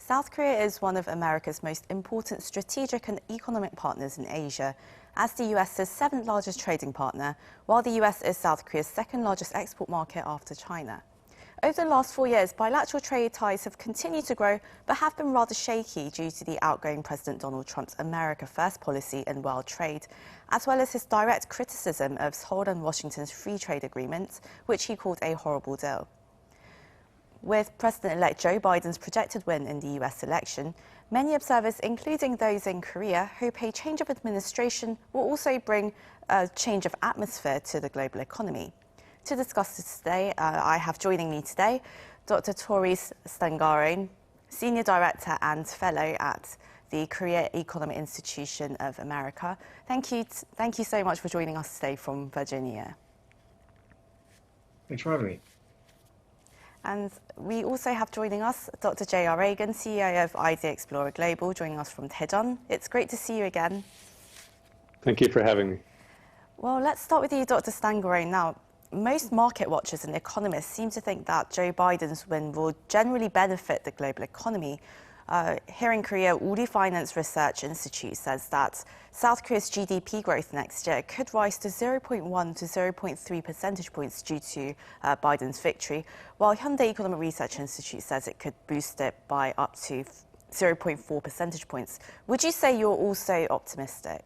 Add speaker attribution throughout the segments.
Speaker 1: South Korea is one of America's most important strategic and economic partners in Asia, as the US's seventh largest trading partner, while the US is South Korea's second largest export market after China. Over the last 4 years, bilateral trade ties have continued to grow, but have been rather shaky due to the outgoing President Donald Trump's America First policy in world trade, as well as his direct criticism of Seoul and Washington's free trade agreement, which he called a horrible deal. With President-elect Joe Biden's projected win in the US election, many observers, including those in Korea, hope a change of administration will also bring a change of atmosphere to the global economy. To discuss this today, I have joining me today Dr. Toris Stangarone, Senior Director and Fellow at the Korea Economic Institution of America. Thank you so much for joining us today from Virginia.
Speaker 2: Thanks for having me.
Speaker 1: And we also have joining us Dr. J.R. Reagan, CEO of Idea Explorer Global, joining us from Daejeon. It's great to see you again.
Speaker 3: Thank you for having me.
Speaker 1: Well, let's start with you, Dr. Stangarone. Now, most market watchers and economists seem to think that Joe Biden's win will generally benefit the global economy. Here in Korea, Uri Finance Research Institute says that South Korea's GDP growth next year could rise to 0.1 to 0.3 percentage points due to Biden's victory, while Hyundai Economic Research Institute says it could boost it by up to 0.4 percentage points. Would you say you're also optimistic?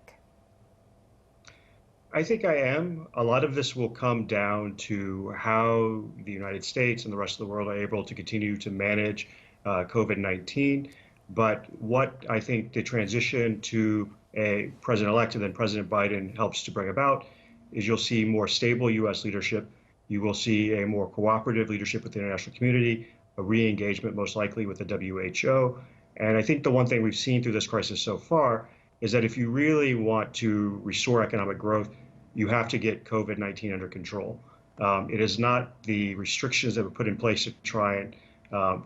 Speaker 2: I think I am. A lot of this will come down to how the United States and the rest of the world are able to continue to manage COVID-19. But what I think the transition to a president-elect and then President Biden helps to bring about is you'll see more stable U.S. leadership. You will see a more cooperative leadership with the international community, a re-engagement most likely with the WHO. And I think the one thing we've seen through this crisis so far is that if you really want to restore economic growth, you have to get COVID-19 under control. It is not the restrictions that were put in place to try and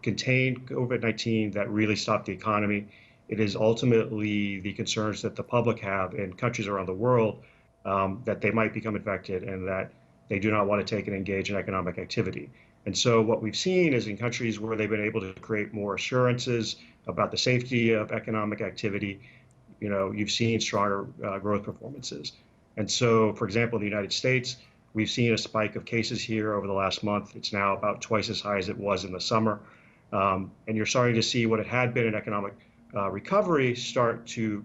Speaker 2: contain COVID-19 that really stopped the economy. It is ultimately the concerns that the public have in countries around the world that they might become infected and that they do not want to take and engage in economic activity. And so what we've seen is in countries where they've been able to create more assurances about the safety of economic activity, you've seen stronger growth performances. And so, for example, in the United States, we've seen a spike of cases here over the last month. It's now about twice as high as it was in the summer. And you're starting to see what it had been an economic recovery start to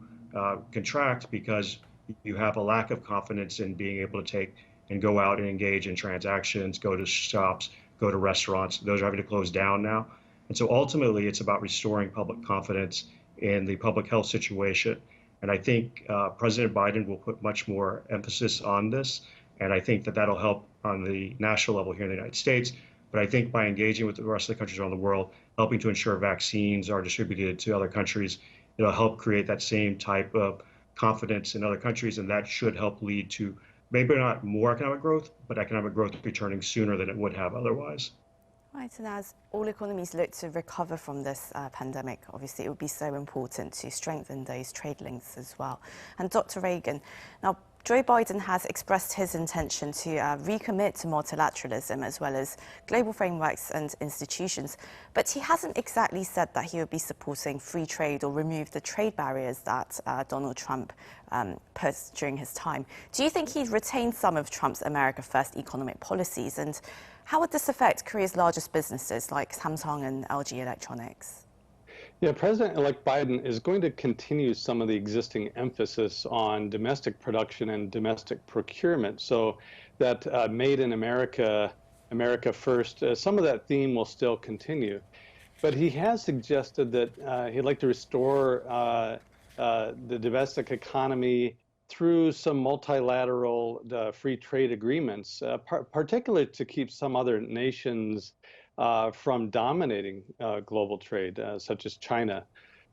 Speaker 2: contract because you have a lack of confidence in being able to take and go out and engage in transactions, go to shops, go to restaurants. Those are having to close down now. And so ultimately, it's about restoring public confidence in the public health situation. And I think President Biden will put much more emphasis on this. And I think that that'll help on the national level here in the United States. But I think by engaging with the rest of the countries around the world, helping to ensure vaccines are distributed to other countries, it'll help create that same type of confidence in other countries. And that should help lead to maybe not more economic growth, but economic growth returning sooner than it would have otherwise.
Speaker 1: Right, and as all economies look to recover from this pandemic, obviously it would be so important to strengthen those trade links as well. And Dr. Reagan, now Joe Biden has expressed his intention to recommit to multilateralism as well as global frameworks and institutions, but he hasn't exactly said that he would be supporting free trade or remove the trade barriers that Donald Trump put during his time. Do you think he'd retain some of Trump's America First economic policies, and how would this affect Korea's largest businesses like Samsung and LG Electronics?
Speaker 3: Yeah, President-elect Biden is going to continue some of the existing emphasis on domestic production and domestic procurement, so that made in America, America first, some of that theme will still continue. But he has suggested that he'd like to restore the domestic economy through some multilateral free trade agreements, particularly to keep some other nations from dominating global trade, such as China.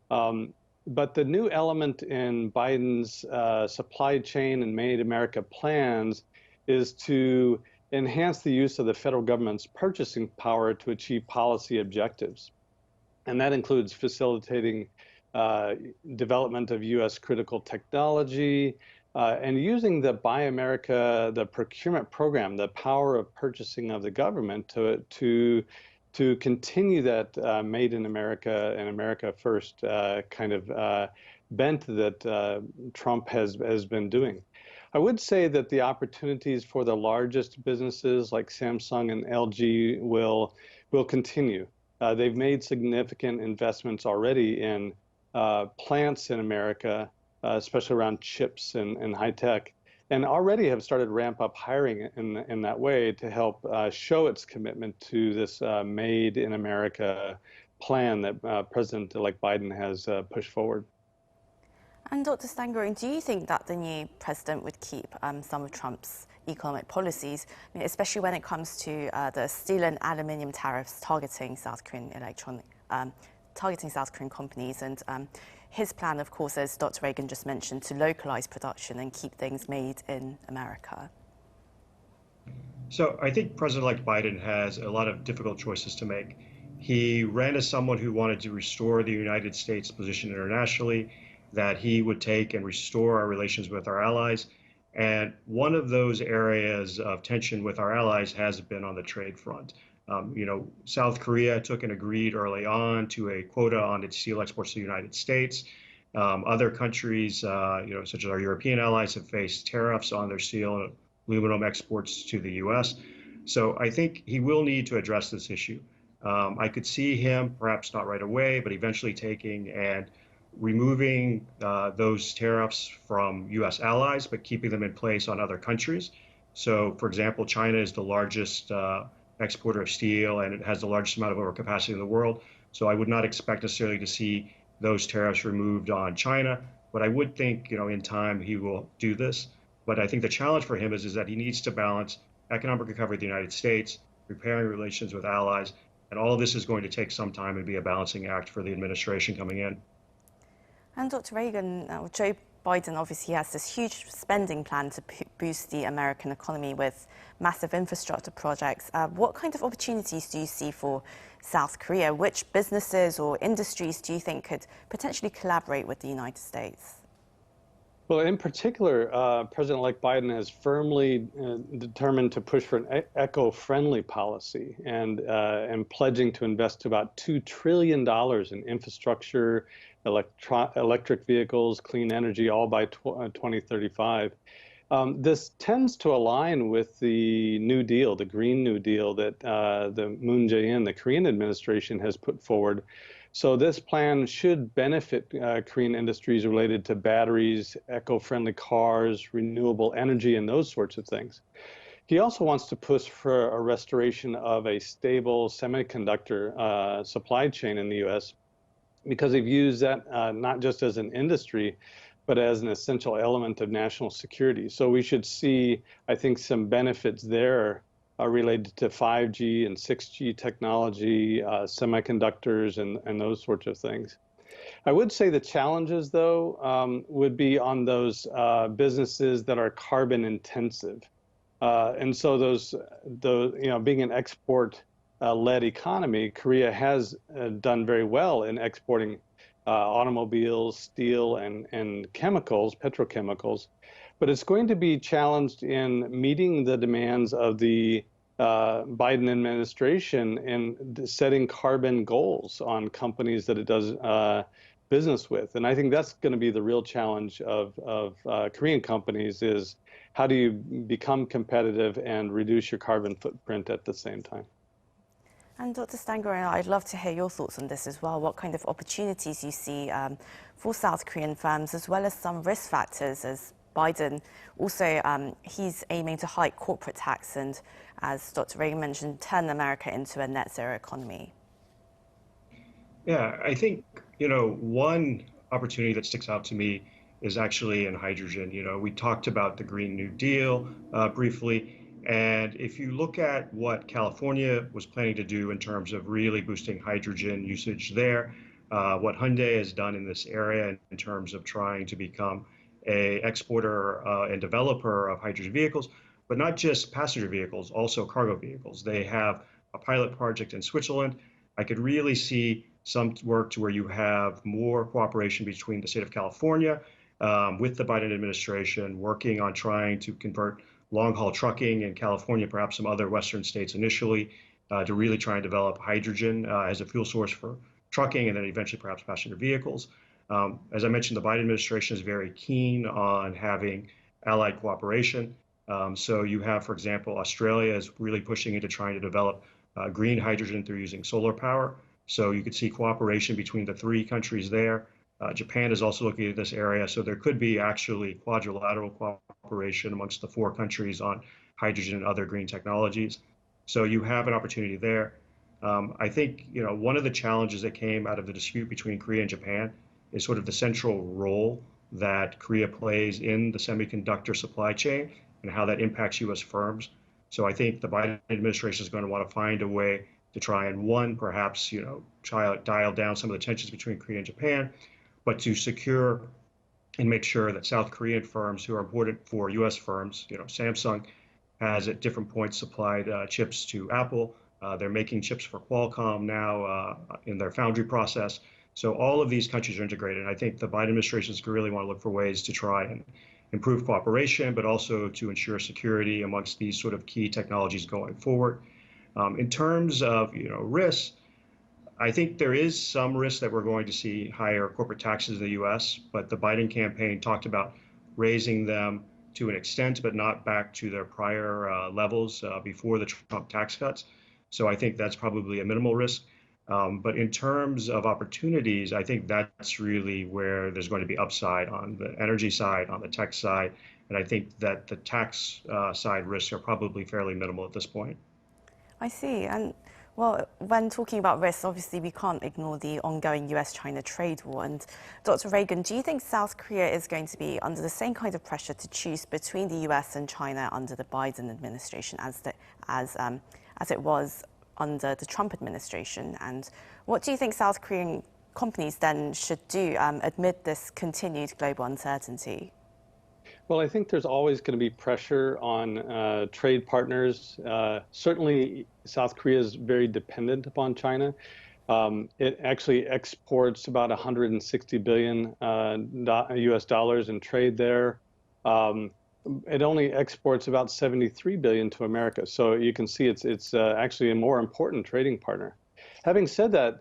Speaker 3: But the new element in Biden's supply chain and Made in America plans is to enhance the use of the federal government's purchasing power to achieve policy objectives. And that includes facilitating development of U.S. critical technology, and using the Buy America, the procurement program, the power of purchasing of the government to to continue that Made in America and America First kind of bent that Trump has been doing. I would say that the opportunities for the largest businesses like Samsung and LG will continue. They've made significant investments already in plants in America, especially around chips and high tech, and already have started to ramp up hiring in that way to help show its commitment to this Made in America plan that President-elect Biden has pushed forward.
Speaker 1: And Dr. Stangerin, do you think that the new president would keep some of Trump's economic policies, especially when it comes to the steel and aluminium tariffs targeting South Korean companies, and his plan, of course, as Dr. Reagan just mentioned, to localize production and keep things made in America?
Speaker 2: So I think President-elect Biden has a lot of difficult choices to make. He ran as someone who wanted to restore the United States' position internationally, that he would take and restore our relations with our allies. And one of those areas of tension with our allies has been on the trade front. South Korea took and agreed early on to a quota on its steel exports to the United States. Other countries, such as our European allies, have faced tariffs on their steel and aluminum exports to the U.S. So I think he will need to address this issue. I could see him, perhaps not right away, but eventually taking and removing those tariffs from U.S. allies, but keeping them in place on other countries. So, for example, China is the largest exporter of steel, and it has the largest amount of overcapacity in the world. So I would not expect necessarily to see those tariffs removed on China, but I would think, in time he will do this. But I think the challenge for him is that he needs to balance economic recovery of the United States, repairing relations with allies, and all of this is going to take some time and be a balancing act for the administration coming in.
Speaker 1: And Dr. Reagan, Joe Biden obviously has this huge spending plan to boost the American economy with massive infrastructure projects. What kind of opportunities do you see for South Korea? Which businesses or industries do you think could potentially collaborate with the United States?
Speaker 3: Well, in particular, President-elect Biden has firmly determined to push for an eco-friendly policy and pledging to invest about $2 trillion in infrastructure, electric vehicles, clean energy, all by 2035. This tends to align with the New Deal, the Green New Deal that the Moon Jae-in, the Korean administration, has put forward. So this plan should benefit Korean industries related to batteries, eco-friendly cars, renewable energy, and those sorts of things. He also wants to push for a restoration of a stable semiconductor supply chain in the U.S. because he views that not just as an industry, but as an essential element of national security. So we should see, I think, some benefits there related to 5G and 6G technology, semiconductors, and those sorts of things. I would say the challenges, though, would be on those businesses that are carbon intensive. And so being an export-led economy, Korea has done very well in exporting automobiles, steel, and chemicals, petrochemicals. But it's going to be challenged in meeting the demands of the Biden administration in setting carbon goals on companies that it does business with. And I think that's going to be the real challenge of Korean companies is how do you become competitive and reduce your carbon footprint at the same time?
Speaker 1: And Dr. Stangerin, I'd love to hear your thoughts on this as well. What kind of opportunities you see for South Korean firms, as well as some risk factors, as Biden also, he's aiming to hike corporate tax and, as Dr. Reagan mentioned, turn America into a net zero economy.
Speaker 2: Yeah, I think, one opportunity that sticks out to me is actually in hydrogen. We talked about the Green New Deal briefly. And if you look at what California was planning to do in terms of really boosting hydrogen usage there, what Hyundai has done in this area in terms of trying to become an exporter and developer of hydrogen vehicles, but not just passenger vehicles, also cargo vehicles. They have a pilot project in Switzerland. I could really see some work to where you have more cooperation between the state of California with the Biden administration, working on trying to convert long-haul trucking in California, perhaps some other Western states initially, to really try and develop hydrogen as a fuel source for trucking and then eventually perhaps passenger vehicles. As I mentioned, the Biden administration is very keen on having allied cooperation. So you have, for example, Australia is really pushing into trying to develop green hydrogen through using solar power. So you could see cooperation between the three countries there. Japan is also looking at this area. So there could be actually quadrilateral cooperation amongst the four countries on hydrogen and other green technologies. So you have an opportunity there. I think, one of the challenges that came out of the dispute between Korea and Japan is sort of the central role that Korea plays in the semiconductor supply chain and how that impacts U.S. firms. So I think the Biden administration is going to want to find a way to try and, one, perhaps, try to dial down some of the tensions between Korea and Japan, but to secure and make sure that South Korean firms who are important for U.S. firms, Samsung has at different points supplied chips to Apple. They're making chips for Qualcomm now in their foundry process. So all of these countries are integrated. And I think the Biden administration is really want to look for ways to try and improve cooperation, but also to ensure security amongst these sort of key technologies going forward. In terms of risks, I think there is some risk that we're going to see higher corporate taxes in the U.S., but the Biden campaign talked about raising them to an extent, but not back to their prior levels before the Trump tax cuts. So I think that's probably a minimal risk. But in terms of opportunities, I think that's really where there's going to be upside on the energy side, on the tech side. And I think that the tax side risks are probably fairly minimal at this point.
Speaker 1: I see. And well, when talking about risks, obviously we can't ignore the ongoing US-China trade war. And Dr. Reagan, do you think South Korea is going to be under the same kind of pressure to choose between the US and China under the Biden administration as it was under the Trump administration? And what do you think South Korean companies then should do amid this continued global uncertainty?
Speaker 3: Well, I think there's always going to be pressure on trade partners. Certainly, South Korea is very dependent upon China. It actually exports about 160 billion US dollars in trade there. It only exports about 73 billion to America. So you can see it's actually a more important trading partner. Having said that,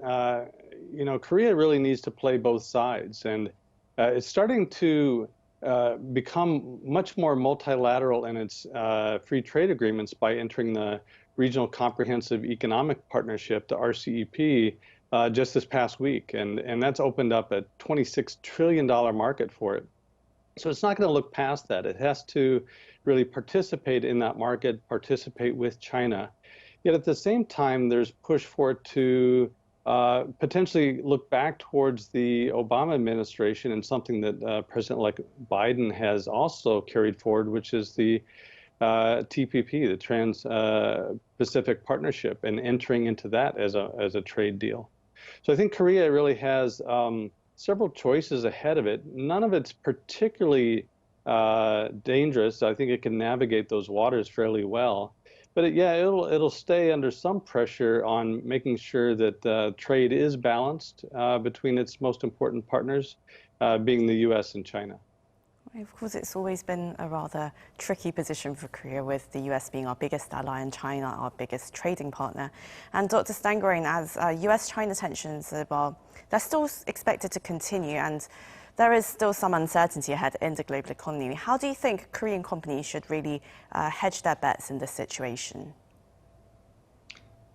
Speaker 3: Korea really needs to play both sides, and it's starting to become much more multilateral in its free trade agreements by entering the Regional Comprehensive Economic Partnership, the RCEP, just this past week. And that's opened up a $26 trillion market for it. So it's not going to look past that. It has to really participate in that market, participate with China. Yet at the same time, there's push for it to potentially look back towards the Obama administration and something that President-elect Biden has also carried forward, which is the TPP, the Trans-Pacific Partnership, and entering into that as a trade deal. So I think Korea really has several choices ahead of it. None of it's particularly dangerous. I think it can navigate those waters fairly well. But it'll stay under some pressure on making sure that trade is balanced between its most important partners, being the U.S. and China.
Speaker 1: Of course, it's always been a rather tricky position for Korea, with the US being our biggest ally and China our biggest trading partner. And Dr. Stangerin, as US-China tensions, well, they're still expected to continue, and there is still some uncertainty ahead in the global economy. How do you think Korean companies should really hedge their bets in this situation?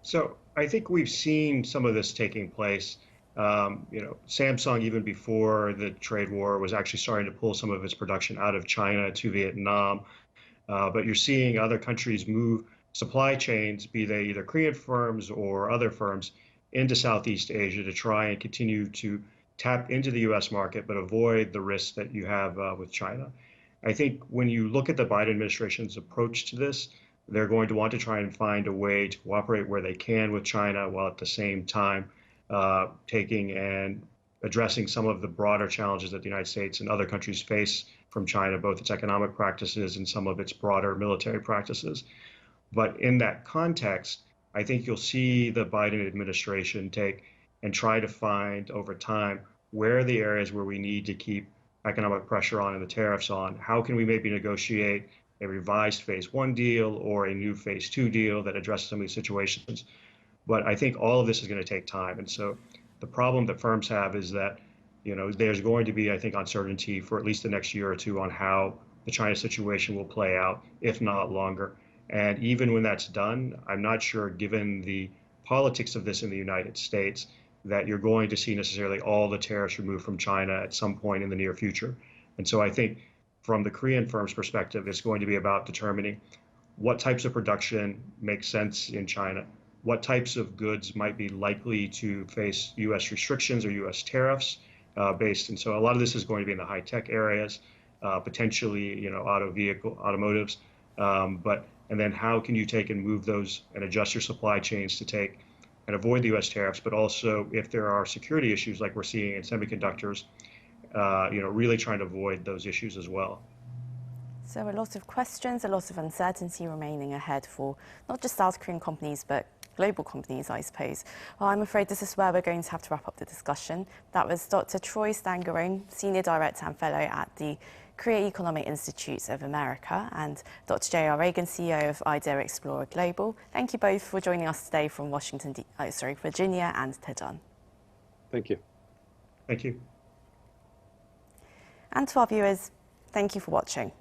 Speaker 2: So I think we've seen some of this taking place. Samsung, even before the trade war, was actually starting to pull some of its production out of China to Vietnam. But you're seeing other countries move supply chains, be they either Korean firms or other firms, into Southeast Asia to try and continue to tap into the U.S. market, but avoid the risks that you have with China. I think when you look at the Biden administration's approach to this, they're going to want to try and find a way to cooperate where they can with China, while at the same time taking and addressing some of the broader challenges that the United States and other countries face from China, both its economic practices and some of its broader military practices. But in that context, I think you'll see the Biden administration take and try to find over time where are the areas where we need to keep economic pressure on and the tariffs on. How can we maybe negotiate a revised phase one deal or a new phase two deal that addresses some of these situations. But I think all of this is going to take time. And so the problem that firms have is that, there's going to be, I think, uncertainty for at least the next year or two on how the China situation will play out, if not longer. And even when that's done, I'm not sure, given the politics of this in the United States, that you're going to see necessarily all the tariffs removed from China at some point in the near future. And so I think from the Korean firm's perspective, it's going to be about determining what types of production make sense in China, what types of goods might be likely to face U.S. restrictions or U.S. tariffs based. And so a lot of this is going to be in the high-tech areas, potentially, automotives. And then how can you take and move those and adjust your supply chains to take and avoid the U.S. tariffs, but also if there are security issues like we're seeing in semiconductors, really trying to avoid those issues as well.
Speaker 1: So a lot of questions, a lot of uncertainty remaining ahead for not just South Korean companies, but global companies, I suppose. Well, I'm afraid this is where we're going to have to wrap up the discussion. That was Dr. Troy Stangerone, Senior Director and Fellow at the Korea Economic Institute of America, and Dr. J.R. Reagan, CEO of Idea Explorer Global. Thank you both for joining us today from Virginia and Daejeon.
Speaker 3: Thank you.
Speaker 2: Thank you.
Speaker 1: And to our viewers, thank you for watching.